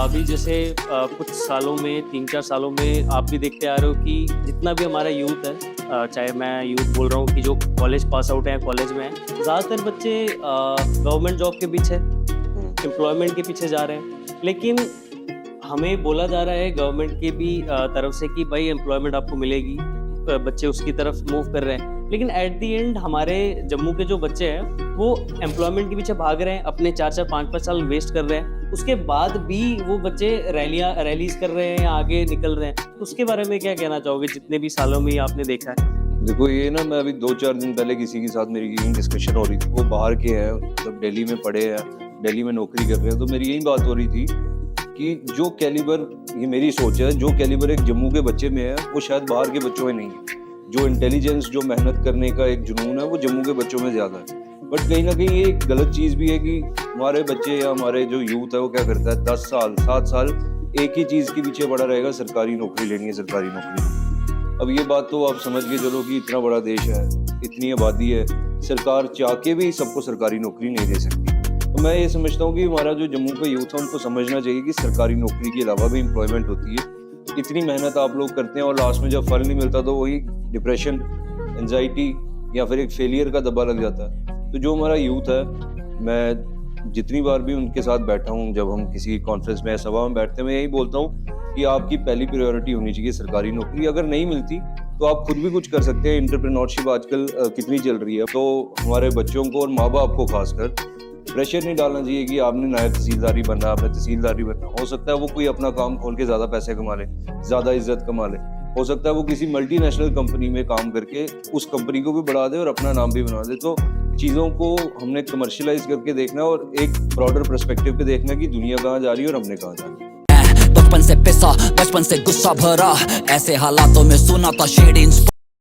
अभी जैसे कुछ सालों में 3-4 सालों में आप भी देखते आ रहे हो कि जितना भी हमारा यूथ है, चाहे मैं यूथ बोल रहा हूँ कि जो कॉलेज पास आउट हैं, कॉलेज में हैं, ज़्यादातर बच्चे गवर्नमेंट जॉब के पीछे, एम्प्लॉयमेंट के पीछे जा रहे हैं। लेकिन हमें बोला जा रहा है गवर्नमेंट की भी तरफ से कि भाई एम्प्लॉयमेंट आपको मिलेगी, बच्चे उसकी तरफ मूव कर रहे हैं। लेकिन एट द एंड हमारे जम्मू के जो बच्चे हैं वो एम्प्लॉयमेंट के पीछे भाग रहे हैं, अपने 4-4 5-5 साल वेस्ट कर रहे हैं। उसके बाद भी वो बच्चे रैलीज कर रहे हैं या आगे निकल रहे हैं। तो उसके बारे में क्या कहना चाहोगे, जितने भी सालों में आपने देखा है? देखो ये ना, मैं अभी 2-4 दिन पहले किसी के साथ मेरी यही डिस्कशन हो रही थी। वो बाहर के हैं, मतलब दिल्ली में पढ़े हैं, दिल्ली में नौकरी कर रहे हैं। तो मेरी यही बात हो रही थी कि जो कैलिबर, ये मेरी सोच है, जो कैलिबर एक जम्मू के बच्चे में है वो शायद बाहर के बच्चों में नहीं है। जो इंटेलिजेंस, जो मेहनत करने का एक जुनून है वो जम्मू के बच्चों में ज़्यादा है। बट कहीं ना कहीं ये एक गलत चीज़ भी है कि हमारे बच्चे या हमारे जो यूथ है वो क्या करता है, 10 साल 7 साल एक ही चीज़ के पीछे पड़ा रहेगा, सरकारी नौकरी लेनी है, सरकारी नौकरी। अब ये बात तो आप समझ के चलो कि इतना बड़ा देश है, इतनी आबादी है, सरकार चाह के भी सबको सरकारी नौकरी नहीं दे सकती। तो मैं ये समझता हूँ कि हमारा जो जम्मू का यूथ है उनको समझना चाहिए कि सरकारी नौकरी के अलावा भी एम्प्लॉयमेंट होती है। इतनी मेहनत आप लोग करते हैं और लास्ट में जब फल नहीं मिलता तो वही डिप्रेशन, एंजाइटी या फिर एक फेलियर का दबा लग जाता है। तो जो हमारा यूथ है, मैं जितनी बार भी उनके साथ बैठा हूँ, जब हम किसी कॉन्फ्रेंस में, सभा में बैठते हैं, मैं यही बोलता हूँ कि आपकी पहली प्रायोरिटी होनी चाहिए सरकारी नौकरी। अगर नहीं मिलती तो आप खुद भी कुछ कर सकते हैं। एंटरप्रेन्योरशिप आजकल कितनी चल रही है। तो हमारे बच्चों को और माँ बाप को खासकर प्रेशर नहीं डालना चाहिए कि आपने नायब तहसीलदारी बनना, आपने तहसीलदारी बनना। हो सकता है वो कोई अपना काम खोल के ज़्यादा पैसे कमा ले, ज़्यादा इज्जत कमा ले। हो सकता है वो किसी मल्टीनेशनल कंपनी में काम करके उस कंपनी को भी बढ़ा दे और अपना नाम भी बना दे। तो चीज़ों को हमने कमर्शियलाइज करके देखना और एक ब्रॉडर पर्सपेक्टिव पे देखना कि दुनिया कहाँ जा रही है और हमने कहाँ जाना है। बचपन से पिसा, बचपन से गुस्सा भरा, ऐसे हालातों में सुना था शेड